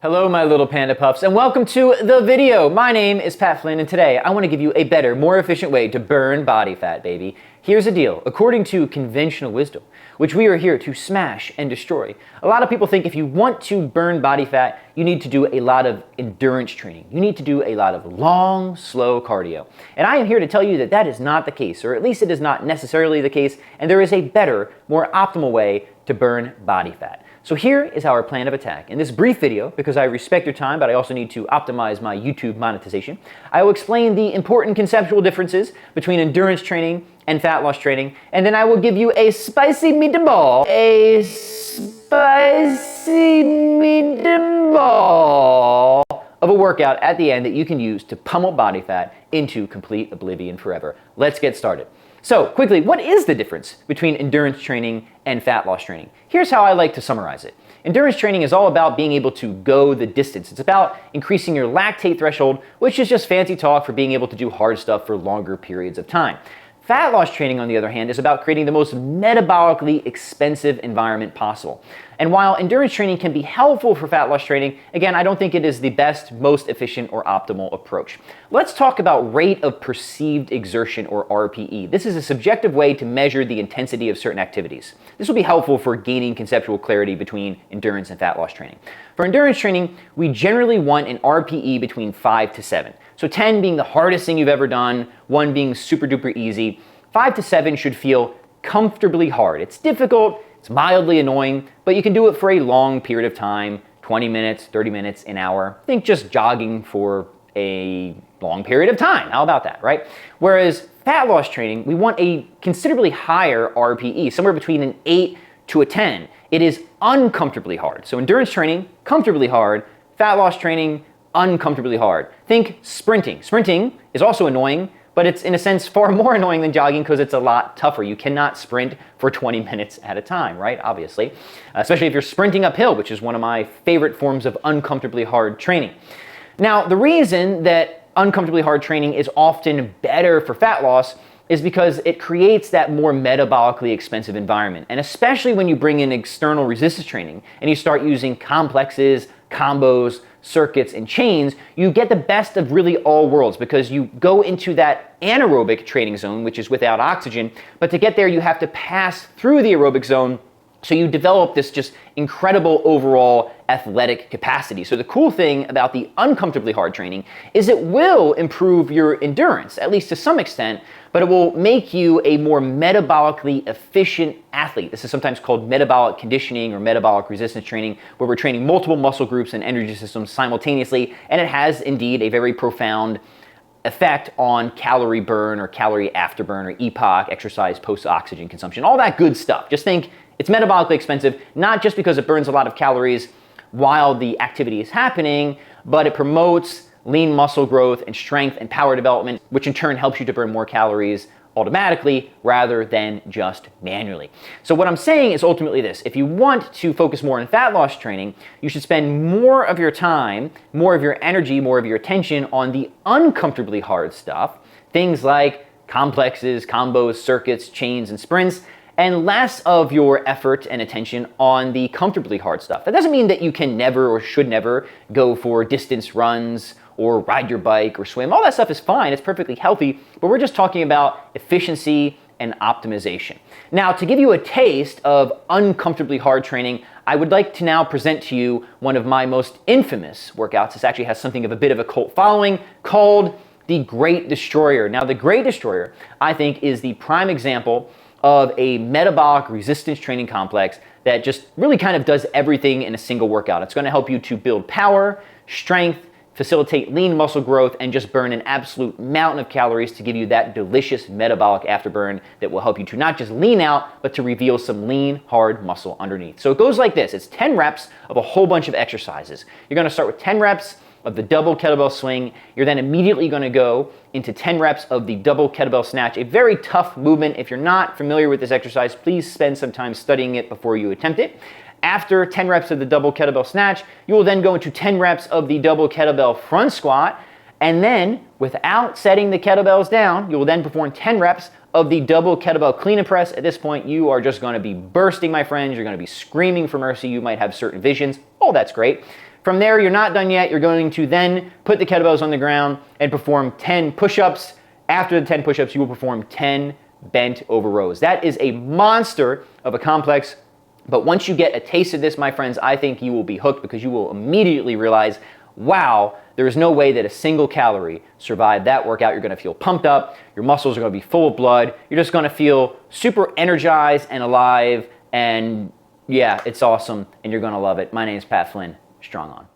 Hello, my little panda puffs, and welcome to the video. My name is Pat Flynn, and today I want to give you a better, more efficient way to burn body fat, baby. Here's the deal. According to conventional wisdom, which we are here to smash and destroy, a lot of people think if you want to burn body fat, you need to do a lot of endurance training. You need to do a lot of long, slow cardio. And I am here to tell you that that is not the case, or at least it is not necessarily the case, and there is a better, more optimal way to burn body fat. So here is our plan of attack. In this brief video, because I respect your time, but I also need to optimize my YouTube monetization, I will explain the important conceptual differences between endurance training and fat loss training, and then I will give you a spicy meatball. A spicy meatball of a workout at the end that you can use to pummel body fat into complete oblivion forever. Let's get started. So, quickly, what is the difference between endurance training and fat loss training? Here's how I like to summarize it. Endurance training is all about being able to go the distance. It's about increasing your lactate threshold, which is just fancy talk for being able to do hard stuff for longer periods of time. Fat loss training, on the other hand, is about creating the most metabolically expensive environment possible. And while endurance training can be helpful for fat loss training, again, I don't think it is the best, most efficient, or optimal approach. Let's talk about rate of perceived exertion, or RPE. This is a subjective way to measure the intensity of certain activities. This will be helpful for gaining conceptual clarity between endurance and fat loss training. For endurance training, we generally want an RPE between 5 to 7. So 10 being the hardest thing you've ever done, 1 being super duper easy. 5 to 7 should feel comfortably hard. It's difficult, it's mildly annoying, but you can do it for a long period of time, 20 minutes, 30 minutes, an hour. Think just jogging for a long period of time. How about that, right? Whereas fat loss training, we want a considerably higher RPE, somewhere between an 8 to a 10. It is uncomfortably hard. So endurance training, comfortably hard. Fat loss training, uncomfortably hard. Think sprinting. Sprinting is also annoying, but it's in a sense far more annoying than jogging because it's a lot tougher. You cannot sprint for 20 minutes at a time, right? Obviously, especially if you're sprinting uphill, which is one of my favorite forms of uncomfortably hard training. Now, the reason that uncomfortably hard training is often better for fat loss is because it creates that more metabolically expensive environment. And especially when you bring in external resistance training and you start using complexes, combos, circuits, and chains, you get the best of really all worlds because you go into that anaerobic training zone, which is without oxygen, but to get there you have to pass through the aerobic zone, so you develop this just incredible overall athletic capacity. So the cool thing about the uncomfortably hard training is it will improve your endurance, at least to some extent, but it will make you a more metabolically efficient athlete. This is sometimes called metabolic conditioning or metabolic resistance training, where we're training multiple muscle groups and energy systems simultaneously, and it has indeed a very profound effect on calorie burn or calorie afterburn or EPOC, exercise post-oxygen consumption, all that good stuff. Just think it's metabolically expensive, not just because it burns a lot of calories while the activity is happening, but it promotes lean muscle growth and strength and power development, which in turn helps you to burn more calories automatically rather than just manually. So what I'm saying is ultimately this: if you want to focus more on fat loss training, you should spend more of your time, more of your energy, more of your attention on the uncomfortably hard stuff, things like complexes, combos, circuits, chains, and sprints, and less of your effort and attention on the comfortably hard stuff. That doesn't mean that you can never or should never go for distance runs or ride your bike or swim. All that stuff is fine, it's perfectly healthy, but we're just talking about efficiency and optimization. Now, to give you a taste of uncomfortably hard training, I would like to now present to you one of my most infamous workouts. This actually has something of a bit of a cult following, called the Great Destroyer. Now, the Great Destroyer, I think, is the prime example of a metabolic resistance training complex that just really kind of does everything in a single workout. It's going to help you to build power, strength, facilitate lean muscle growth, and just burn an absolute mountain of calories to give you that delicious metabolic afterburn that will help you to not just lean out, but to reveal some lean, hard muscle underneath. So it goes like this. It's 10 reps of a whole bunch of exercises. You're going to start with 10 reps of the double kettlebell swing. You're then immediately going to go into 10 reps of the double kettlebell snatch, a very tough movement. If you're not familiar with this exercise, please spend some time studying it before you attempt it. After 10 reps of the double kettlebell snatch, you will then go into 10 reps of the double kettlebell front squat, and then without setting the kettlebells down, you will then perform 10 reps of the double kettlebell clean and press. At this point, you are just going to be bursting, my friends. You're going to be screaming for mercy. You might have certain visions. Oh, that's great. From there, you're not done yet. You're going to then put the kettlebells on the ground and perform 10 push-ups. After the 10 push-ups, you will perform 10 bent over rows. That is a monster of a complex, but once you get a taste of this, my friends, I think you will be hooked because you will immediately realize, wow, there is no way that a single calorie survived that workout. You're gonna feel pumped up, your muscles are gonna be full of blood, you're just gonna feel super energized and alive, and yeah, it's awesome, and you're gonna love it. My name is Pat Flynn, Strong On.